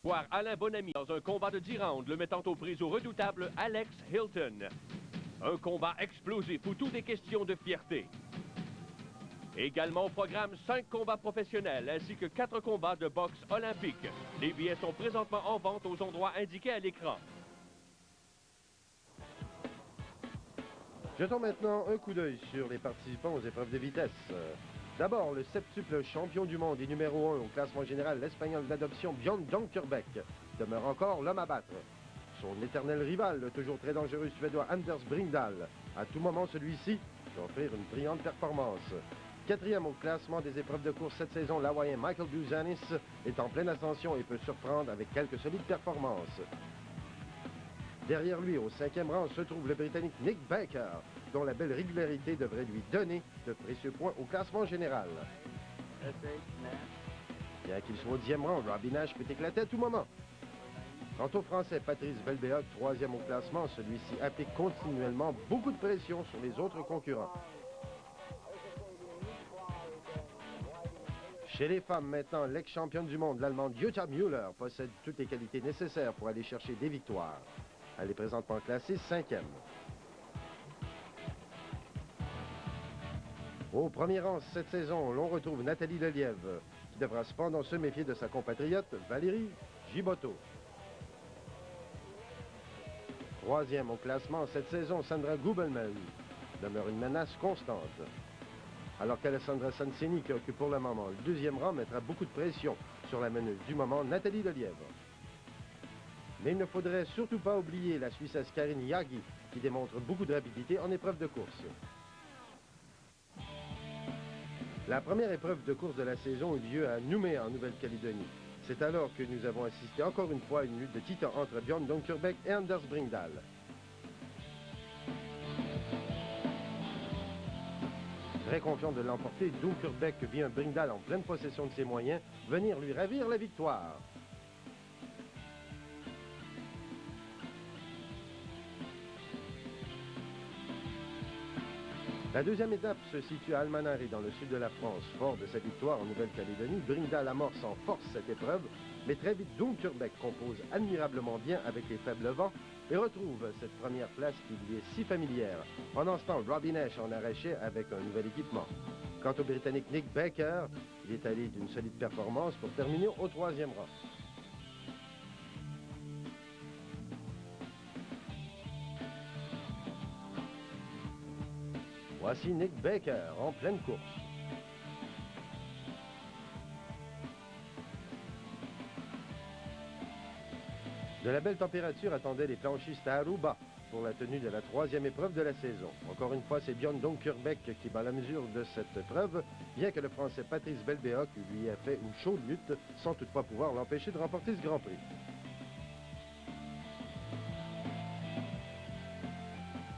Voir Alain Bonamy dans un combat de 10 rounds, le mettant aux prises au redoutable Alex Hilton. Un combat explosif où tout est question de fierté. Également au programme 5 combats professionnels ainsi que 4 combats de boxe olympique. Les billets sont présentement en vente aux endroits indiqués à l'écran. Jetons maintenant un coup d'œil sur les participants aux épreuves de vitesse. D'abord, le septuple champion du monde et numéro 1 au classement général, l'Espagnol d'adoption Björn Donkerbeck, demeure encore l'homme à battre. Son éternel rival, le toujours très dangereux Suédois Anders Bringdahl. À tout moment, celui-ci peut offrir une brillante performance. Quatrième au classement des épreuves de course cette saison, l'Hawaïen Michael Buzanis est en pleine ascension et peut surprendre avec quelques solides performances. Derrière lui, au 5e rang, se trouve le Britannique Nick Baker, dont la belle régularité devrait lui donner de précieux points au classement général. Bien qu'il soit au 10e rang, Robby Nash peut éclater à tout moment. Quant au Français Patrice Belbéoc, 3e au classement, celui-ci applique continuellement beaucoup de pression sur les autres concurrents. Chez les femmes maintenant, l'ex-championne du monde, l'Allemande Jutta Müller, possède toutes les qualités nécessaires pour aller chercher des victoires. Elle est présentement classée 5e. Au premier rang cette saison, l'on retrouve Nathalie Lelièvre, qui devra cependant se méfier de sa compatriote Valérie Giboto. 3e au classement cette saison, Sandra Gubelmann demeure une menace constante. Alors qu'Alessandra Sanseni, qui occupe pour le moment le 2e rang, mettra beaucoup de pression sur la meneuse du moment, Nathalie Lelièvre. Mais il ne faudrait surtout pas oublier la Suissesse Karin Yagi, qui démontre beaucoup de rapidité en épreuve de course. La première épreuve de course de la saison eut lieu à Nouméa, en Nouvelle-Calédonie. C'est alors que nous avons assisté encore une fois à une lutte de titans entre Björn Donkerbeck et Anders Bringdahl. Très confiant de l'emporter, Donkerbeck vit un Bringdahl en pleine possession de ses moyens venir lui ravir la victoire. La deuxième étape se situe à Almanari, dans le sud de la France. Fort de sa victoire en Nouvelle-Calédonie, Bringdahl amorce en force cette épreuve, mais très vite Donkerbeck compose admirablement bien avec les faibles vents et retrouve cette première place qui lui est si familière. Pendant ce temps, Robby Nash en arrachait avec un nouvel équipement. Quant au Britannique Nick Baker, il est allé d'une solide performance pour terminer au 3e rang. Voici Nick Baker en pleine course. De la belle température attendaient les planchistes à Aruba pour la tenue de la 3e épreuve de la saison. Encore une fois, c'est Björn Donkerbeck qui bat la mesure de cette épreuve, bien que le Français Patrice Belbéoc lui ait fait une chaude lutte, sans toutefois pouvoir l'empêcher de remporter ce Grand Prix.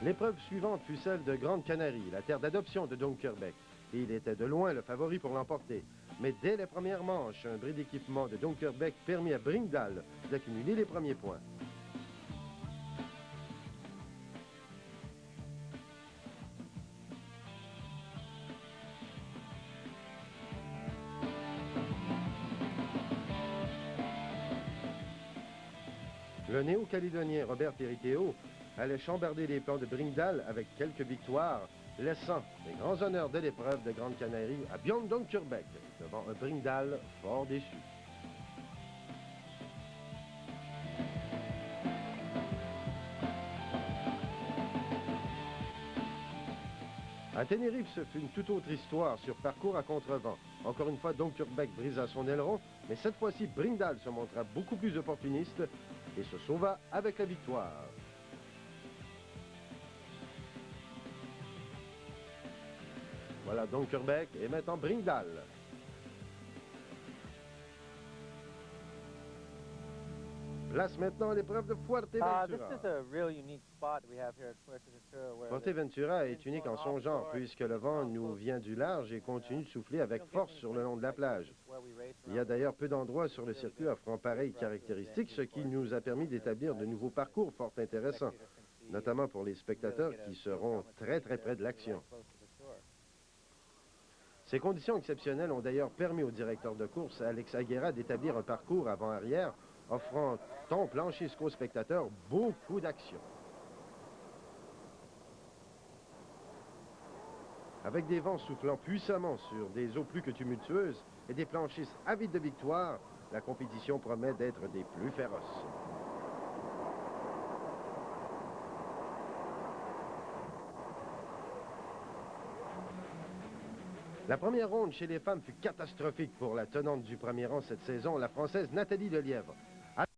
L'épreuve suivante fut celle de Grande Canarie, la terre d'adoption de Donkerbeck. Il était de loin le favori pour l'emporter. Mais dès les premières manches, un bris d'équipement de Donkerbeck permit à Bringdahl d'accumuler les premiers points. Le néo-calédonien Robert Periteo allait chambarder les plans de Bringdahl avec quelques victoires, laissant les grands honneurs de l'épreuve de Grande Canarie à Björn Donkerbeck, devant un Bringdahl fort déçu. À Tenerife, ce fut une toute autre histoire sur parcours à contre-vent. Encore une fois, Donkerbeck brisa son aileron, mais cette fois-ci, Bringdahl se montra beaucoup plus opportuniste et se sauva avec la victoire. Voilà Donkerbeck et maintenant Bringdahl. Place maintenant l'épreuve de Fuerteventura. Fuerteventura est unique en son genre, puisque le vent nous vient du large et continue de souffler avec force sur le long de la plage. Il y a d'ailleurs peu d'endroits sur le circuit offrant pareilles caractéristiques, ce qui nous a permis d'établir de nouveaux parcours fort intéressants, notamment pour les spectateurs qui seront très près de l'action. Ces conditions exceptionnelles ont d'ailleurs permis au directeur de course, Alex Aguera, d'établir un parcours avant-arrière offrant tant planchistes qu'aux spectateurs beaucoup d'action. Avec des vents soufflant puissamment sur des eaux plus que tumultueuses et des planchistes avides de victoire, la compétition promet d'être des plus féroces. La première ronde chez les femmes fut catastrophique pour la tenante du premier rang cette saison, la Française Nathalie Lelièvre.